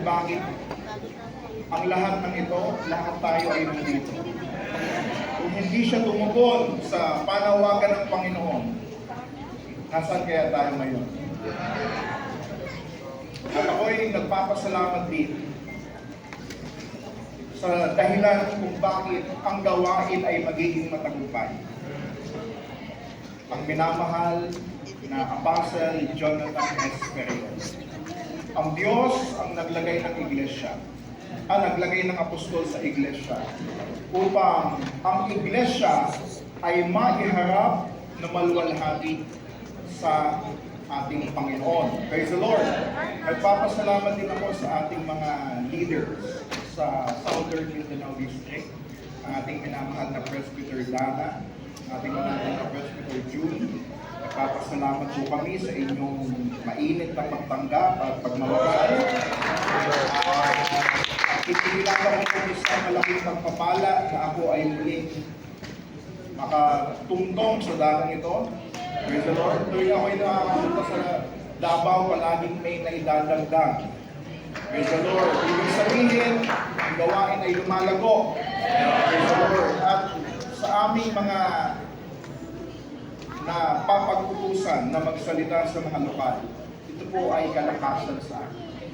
bakit ang lahat ng ito, lahat tayo ay nandito. Kung hindi siya tumugon sa panawagan ng Panginoon, nasaan kaya tayo ngayon? At ako'y nagpapasalamat din sa dahilan kung bakit ang gawain ay magiging matagumpay. Ang minamahal na Apostle Jonathan S. Ferrer. Ang Diyos ang naglagay ng iglesia, naglagay ng apostol sa iglesia upang ang iglesia ay maiharap na maluwalhati sa ating Panginoon. Praise the Lord! Nagpapasalamat din ako sa ating mga leaders sa Southern Mindanao District, ang ating minamahal na Presbyter Dana, ang ating minamahal na Presbyter Julie. Nagpapasalamat po kami sa inyong mainit na pagtanggap at pagmamahal. Itinilala ko po sa malaking pagpapala na ako ay muling makatungtong sa dagang ito. Praise the Lord. Tuwing ako ay nakapunta sa Davao, palaging may naidadagdag. Praise the Lord. Ibig sabihin, ang gawain ay lumalago. Praise the Lord. At sa aming mga na papag-utusan na magsalita sa mga lokal, ito po ay kalakasan sa akin.